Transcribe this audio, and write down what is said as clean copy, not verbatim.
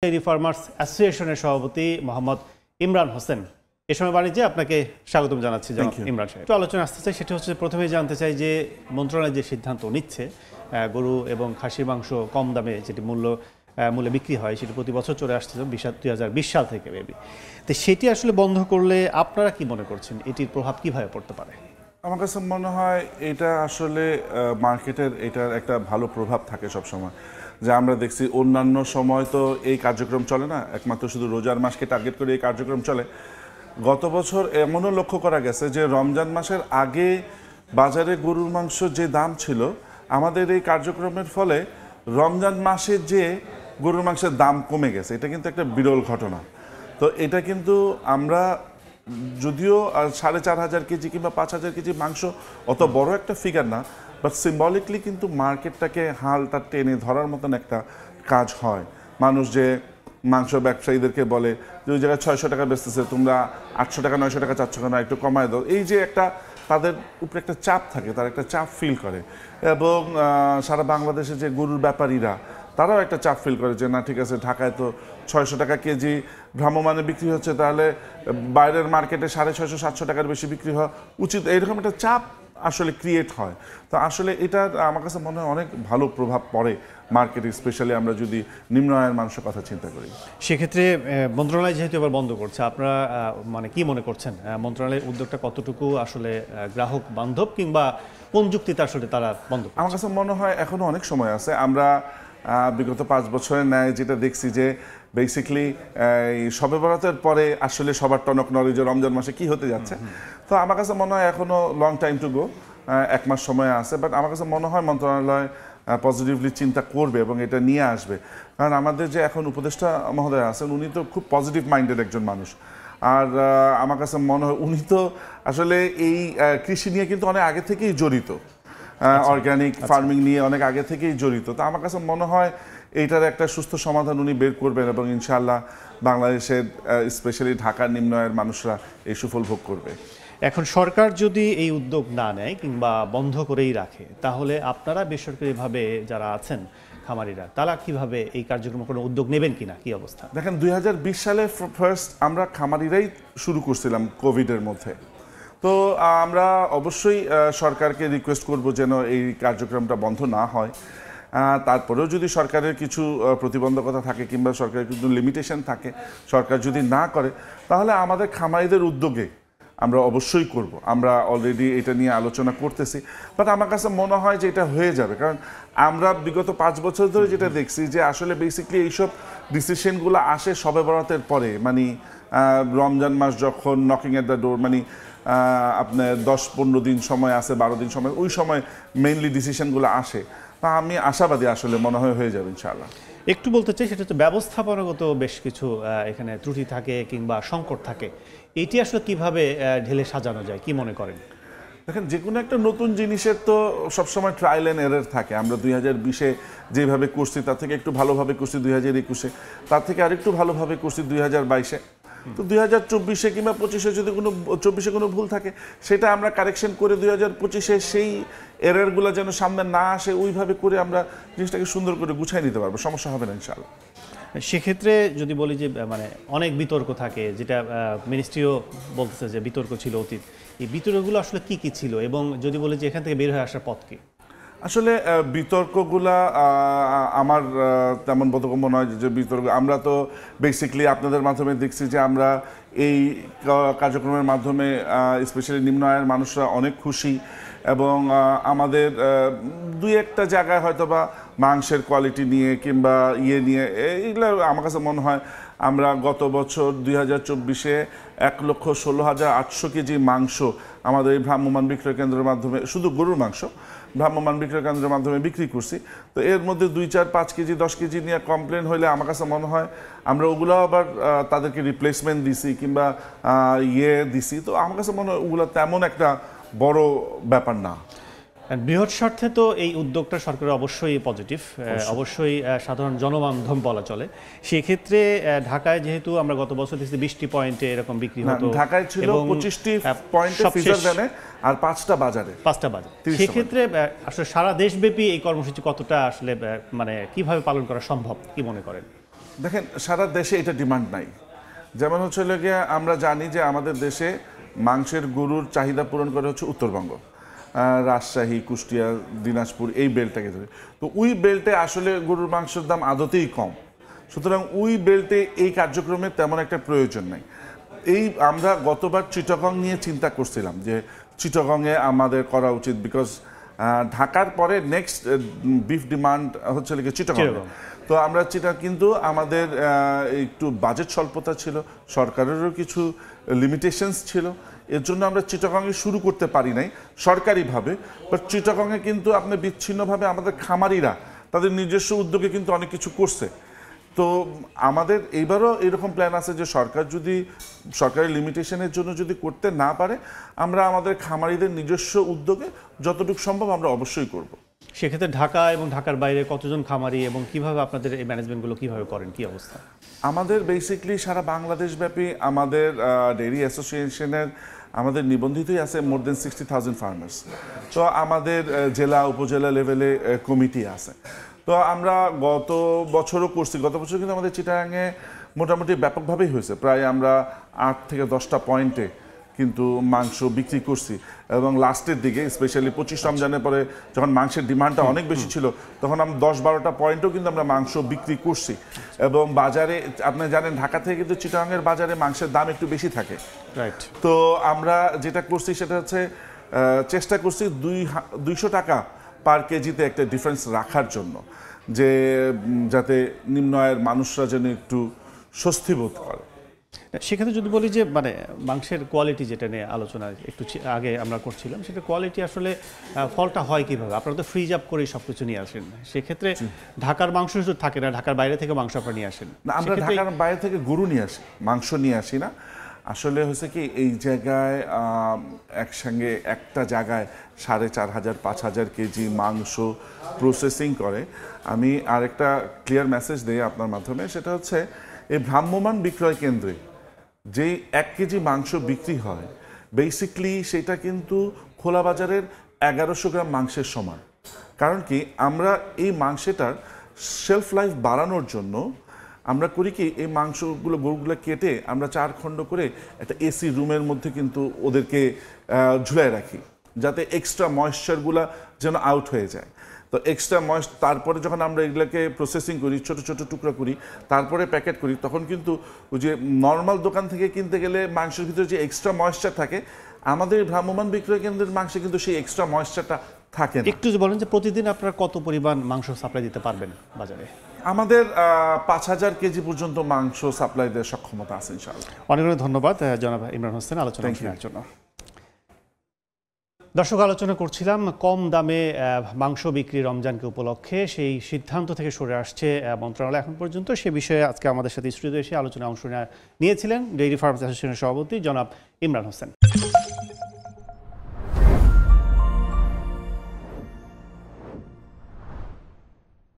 Dairy farmers অ্যাসোসিয়েশনের সভাপতি মোহাম্মদ ইমরান হোসেন এ সময় বাণিজ্যে আপনাকে স্বাগতম জানাচ্ছি। ইমরান সাহেব, একটু আলোচনা আসতে চাই, সেটা হচ্ছে প্রথমেই জানতে চাই যে মন্ত্রণালয় যে সিদ্ধান্ত নিচ্ছে গরু এবং খাসির মাংস কম দামে যেটি মূল্যে বিক্রি হয় সেটি প্রতি বছর চলে আসছে 2020 সাল থেকে মেবি, তো সেটি আসলে বন্ধ করলে আপনারা কি মনে করছেন এটির প্রভাব কিভাবে পড়তে পারে? আমার কাছে মনে হয় এটা আসলে মার্কেটের এটার একটা ভালো প্রভাব থাকে সবসময়। যে আমরা দেখছি অন্যান্য সময় তো এই কার্যক্রম চলে না, একমাত্র শুধু রোজার মাসকে টার্গেট করে এই কার্যক্রম চলে। গত বছর এমনও লক্ষ্য করা গেছে যে রমজান মাসের আগে বাজারে গরুর মাংস যে দাম ছিল, আমাদের এই কার্যক্রমের ফলে রমজান মাসে যে গরুর মাংসের দাম কমে গেছে, এটা কিন্তু একটা বিরল ঘটনা। তো এটা কিন্তু আমরা যদিও 4,500 কেজি কিংবা 5,000 কেজি মাংস অত বড় একটা ফিগার না, বাট সিম্বলিকলি কিন্তু মার্কেটটাকে হালটা টেনে ধরার মতন একটা কাজ হয়। মানুষ যে মাংস ব্যবসায়ীদেরকে বলে যে ওই জায়গায় 600 টাকা বেচতেছে, তোমরা 800 টাকা 900 টাকা চাচ্ছ কেন, একটু কমায় দাও, এই যে একটা তাদের উপরে একটা চাপ থাকে, তারা একটা চাপ ফিল করে। এবং সারা বাংলাদেশে যে গরুর ব্যাপারীরা তারাও একটা চাপ ফিল করে যে না ঠিক আছে, ঢাকায় তো 600 টাকা কেজি ভ্রাম্যমানে বিক্রি হচ্ছে, তাহলে বাইরের মার্কেটে 650-700 টাকার বেশি বিক্রি হওয়া উচিত, এইরকম একটা চাপ আসলে ক্রিয়েট হয়। তো আসলে এটা আমার কাছে মনে হয় অনেক ভালো প্রভাব পড়ে মার্কেটে, স্পেশালি আমরা যদি নিম্ন আয়ের মানুষের কথা চিন্তা করি। সেক্ষেত্রে মন্ত্রণালয় যেহেতু এবার বন্ধ করছে, আপনারা মানে কি মনে করছেন মন্ত্রণালয়ের উদ্যোগটা কতটুকু আসলে গ্রাহক বান্ধব, কিংবা কোন যুক্তিতে আসলে তারা বন্ধ? আমার কাছে মনে হয় এখনো অনেক সময় আছে। আমরা বিগত 5 বছরের ন্যায় যেটা দেখছি যে বেসিকলি এই শবে বরাতের পরে আসলে সবার টনক নড়ে যে রমজান মাসে কি হতে যাচ্ছে। তো আমার কাছে মনে হয় এখনো লং টাইম টু গো, 1 মাস সময় আছে। বাট আমার কাছে মনে হয় মন্ত্রণালয় পজিটিভলি চিন্তা করবে এবং এটা নিয়ে আসবে। কারণ আমাদের যে এখন উপদেষ্টা মহোদয় আছেন, উনি তো খুব পজিটিভ মাইন্ডেড একজন মানুষ। আর আমার কাছে মনে হয় উনি তো আসলে এই কৃষি নিয়ে কিন্তু অনেক আগে থেকেই জড়িত, অর্গানিক ফার্মিং নিয়ে অনেক আগে থেকেই জড়িত। তো আমার কাছে মনে হয় এইটার একটা সুস্থ সমাধান উনি বের করবেন এবং ইনশাআল্লাহ বাংলাদেশের স্পেশালি ঢাকার নিম্ন আয়ের মানুষরা এই সুফল ভোগ করবে। এখন সরকার যদি এই উদ্যোগ না নেয় কিংবা বন্ধ করেই রাখে, তাহলে আপনারা বেসরকারিভাবে যারা আছেন খামারিরা, তারা কিভাবে এই কার্যক্রম কোনো উদ্যোগ নেবেন কিনা, কি অবস্থা? দেখেন 2020 সালে ফার্স্ট আমরা খামারিরাই শুরু করছিলাম কোভিডের মধ্যে। তো আমরা অবশ্যই সরকারকে রিকোয়েস্ট করব যেন এই কার্যক্রমটা বন্ধ না হয়। তারপরেও যদি সরকারের কিছু প্রতিবন্ধকতা থাকে কিংবা সরকারের কিছু লিমিটেশন থাকে, সরকার যদি না করে, তাহলে আমাদের খামারিদের উদ্যোগে আমরা অবশ্যই করব। আমরা অলরেডি এটা নিয়ে আলোচনা করতেছি। বাট আমার কাছে মনে হয় যে এটা হয়ে যাবে, কারণ আমরা বিগত 5 বছর ধরে যেটা দেখছি যে আসলে বেসিকলি এইসব ডিসিশনগুলো আসে শবে বরাতের পরে, মানে রমজান মাস যখন নকিং এট দ্য ডোর, মানে আপনার 10-15 দিন সময় আছে, 12 দিন সময়, ওই সময় মেইনলি ডিসিশনগুলো আসে। তা আমি আশাবাদী আসলে মনে হয় হয়ে যাবে ইনশাআল্লাহ। একটু বলতে চাই, সেটা হচ্ছে ব্যবস্থাপনাগত বেশ কিছু এখানে ত্রুটি থাকে কিংবা সংকট থাকে, এটি আসলে কিভাবে ঢেলে সাজানো যায়, কি মনে করেন? দেখেন, যে কোনো একটা নতুন জিনিসের তো সবসময় ট্রায়াল অ্যান্ড এরর থাকে। আমরা 2020-এ যেভাবে করছি তার থেকে একটু ভালোভাবে করছি 2021-এ, তার থেকে আরেকটু ভালোভাবে করছি 2022-এ। তো 2024-এ কিংবা 25-এ যদি কোনো 24-এ কোনো ভুল থাকে, সেটা আমরা কারেকশন করে 2025-এ সেই এররগুলো যেন সামনে না আসে, ওইভাবে করে আমরা জিনিসটাকে সুন্দর করে গুছাই নিতে পারবো, সমস্যা হবে না ইনশাআল্লাহ। সেক্ষেত্রে যদি বলি যে মানে অনেক বিতর্ক থাকে, যেটা মিনিস্ট্রিও বলতেছে যে বিতর্ক ছিল অতীত, এই বিতর্কগুলো আসলে কি কি ছিল, এবং যদি বলি যে এখান থেকে বের হয়ে আসার পথ কি? আসলে বিতর্কগুলা আমার তেমন বোধগম্য নয় যে বিতর্ক। আমরা তো বেসিকলি আপনাদের মাধ্যমে দেখছি যে আমরা এই কার্যক্রমের মাধ্যমে স্পেশালি নিম্ন আয়ের মানুষরা অনেক খুশি, এবং আমাদের 2-1টা জায়গায় হয়তো বা মাংসের কোয়ালিটি নিয়ে কিংবা ইয়ে নিয়ে এইগুলো আমার কাছে মনে হয় আমরা গত বছর 2024-এ 1,16,800 কেজি মাংস আমাদের এই ভ্রাম্যমাণ বিক্রয় কেন্দ্রের মাধ্যমে, শুধু গরুর মাংস ভ্রাম্যমাণ বিক্রয় কেন্দ্রের মাধ্যমে বিক্রি করছি। তো এর মধ্যে 2, 4, 5 কেজি 10 কেজি নিয়ে কমপ্লেন হলে আমার কাছে মনে হয় আমরা ওগুলো আবার তাদেরকে রিপ্লেসমেন্ট দিছি কিংবা দিছি। তো আমার কাছে মনে হয় ওগুলো তেমন একটা বড় ব্যাপার না। বৃহৎ স্বার্থে তো এই উদ্যোগটা সরকারের অবশ্যই পজিটিভ, অবশ্যই সাধারণ জনবান্ধব বলা চলে। সেক্ষেত্রে ঢাকায় যেহেতু আমরা গত বছর দেখছি 20টি পয়েন্টে এরকম বিক্রি হতো, ঢাকায় ছিল 25টি পয়েন্টে ফিজার ভ্যানে আর 5টা বাজারে। সেক্ষেত্রে আসলে সারা দেশব্যাপী এই কর্মসূচি কতটা আসলে মানে কিভাবে পালন করা সম্ভব, কি মনে করেন? দেখেন সারা দেশে এটা ডিমান্ড নাই। যেমন হচ্ছে গিয়ে আমরা জানি যে আমাদের দেশে মাংসের গরুর চাহিদা পূরণ করে হচ্ছে উত্তরবঙ্গ, রাজশাহী, কুষ্টিয়া, দিনাজপুর, এই বেল্টটাকে ধরে। তো ওই বেল্টে আসলে গরুর মাংসের দাম আদতেই কম, সুতরাং ওই বেল্টে এই কার্যক্রমের তেমন একটা প্রয়োজন নাই। আমরা গতবার চিটাগং নিয়ে চিন্তা করছিলাম যে চিটাগংয়ে আমাদের করা উচিত, বিকজ ঢাকার পরে নেক্সট বিফ ডিমান্ড হচ্ছে চিটাগং। তো আমরা কিন্তু আমাদের একটু বাজেট স্বল্পতা ছিল, সরকারেরও কিছু লিমিটেশনস ছিল, এর জন্য আমরা চিটাগংয়ে শুরু করতে পারি নাই সরকারিভাবে। বাট চিটাগংয়ে কিন্তু আপনি বিচ্ছিন্নভাবে আমাদের খামারিরা তাদের নিজস্ব উদ্যোগে কিন্তু অনেক কিছু করছে। তো আমাদের এইবারও এরকম প্ল্যান আছে যে সরকার যদি সরকারি লিমিটেশনের জন্য যদি করতে না পারে, আমরা আমাদের খামারিদের নিজস্ব উদ্যোগে যতটুকু সম্ভব আমরা অবশ্যই করব। সেক্ষেত্রে ঢাকা এবং ঢাকার বাইরে কতজন খামারি এবং কিভাবে আপনাদের এই ম্যানেজমেন্টগুলো কিভাবে করেন, কি অবস্থা? আমাদের বেসিকলি সারা বাংলাদেশ ব্যাপী আমাদের ডেইরি অ্যাসোসিয়েশনের আমাদের নিবন্ধিতই আছে মোর দেন 60,000 ফার্মার্স। তো আমাদের জেলা উপজেলা লেভেলে কমিটি আছে। তো আমরা গত বছরও করছি, গত বছর কিন্তু আমাদের চিটাগাংয়ে মোটামুটি ব্যাপকভাবেই হয়েছে, প্রায় আমরা 8 থেকে 10টা পয়েন্টে কিন্তু মাংস বিক্রি করছি। এবং লাস্টের দিকে স্পেশালি 25 রমজানের পরে যখন মাংসের ডিমান্ডটা অনেক বেশি ছিল, তখন আমরা 10-12টা পয়েন্টও কিন্তু আমরা মাংস বিক্রি করছি। এবং বাজারে আপনি জানেন ঢাকা থেকে কিন্তু চিটাগাংয়ের বাজারে মাংসের দাম একটু বেশি থাকে, রাইট? তো আমরা যেটা করছি সেটা হচ্ছে চেষ্টা করছি 200 টাকা পার কেজিতে একটা ডিফারেন্স রাখার জন্য, যে যাতে নিম্ন আয়ের মানুষরা যেন একটু স্বস্তি বোধ করে। সেক্ষেত্রে যদি বলি যে মানে মাংসের কোয়ালিটি যেটা নিয়ে আলোচনা একটু আগে আমরা করছিলাম, সেটা কোয়ালিটি আসলে ফলটা হয় কিভাবে? আপনারা তো ফ্রিজ আপ করে সব কিছু নিয়ে আসেন, সেক্ষেত্রে ঢাকার মাংস শুধু থাকে না, ঢাকার বাইরে থেকে মাংস আপনারা নিয়ে আসেন? না, আমরা ঢাকার বাইরে থেকে গরু নিয়ে আসি, মাংস নিয়ে আসি না। আসলে হয়েছে কি, এই জায়গায় একসঙ্গে একটা জায়গায় 4,500-5,000 কেজি মাংস প্রসেসিং করে। আমি আরেকটা ক্লিয়ার মেসেজ দিই আপনার মাধ্যমে, সেটা হচ্ছে এই ভ্রাম্যমাণ বিক্রয় কেন্দ্রে যেই 1 কেজি মাংস বিক্রি হয়, বেসিকলি সেটা কিন্তু খোলা বাজারের 1100 গ্রাম মাংসের সমান। কারণ কি, আমরা এই মাংসটার শেলফ লাইফ বাড়ানোর জন্য আমরা করি কি, এই মাংসগুলো গরুগুলো কেটে আমরা 4 খণ্ড করে একটা এসি রুমের মধ্যে কিন্তু ওদেরকে ঝুলায় রাখি, যাতে এক্সট্রা ময়েশ্চারগুলো যেন আউট হয়ে যায়। তো এক্সট্রা ময়েশ্চার, তারপরে যখন আমরা এগুলোকে প্রসেসিং করি, ছোট ছোট টুকরা করি, তারপরে প্যাকেট করি, তখন কিন্তু ওই যে নর্মাল দোকান থেকে কিনতে গেলে মাংসের ভিতরে যে এক্সট্রা ময়েশ্চার থাকে, আমাদের ভ্রাম্যমাণ বিক্রয় কেন্দ্রের মাংসে কিন্তু সেই এক্সট্রা ময়েশ্চারটা থাকে না। একটু বলেন যে প্রতিদিন আপনারা কত পরিমাণ মাংস সাপ্লাই দিতে পারবেন বাজারে? আমাদের 5,000 কেজি পর্যন্ত মাংস সাপ্লাই দেওয়ার সক্ষমতা আছে ইনশাআল্লাহ। অনেক অনেক ধন্যবাদ জনাব ইমরান হোসেন আলোচনা করার জন্য। দর্শক, আলোচনা করছিলাম কম দামে মাংস বিক্রি রমজানকে উপলক্ষে, সেই সিদ্ধান্ত থেকে সরে আসছে মন্ত্রণালয় এখন পর্যন্ত। সে বিষয়ে আজকে আমাদের সাথে স্টুডিওতে এসে আলোচনায় অংশ নিয়েছিলেন ডেইরি ফার্মার্স অ্যাসোসিয়েশনের সভাপতি জনাব ইমরান হোসেন।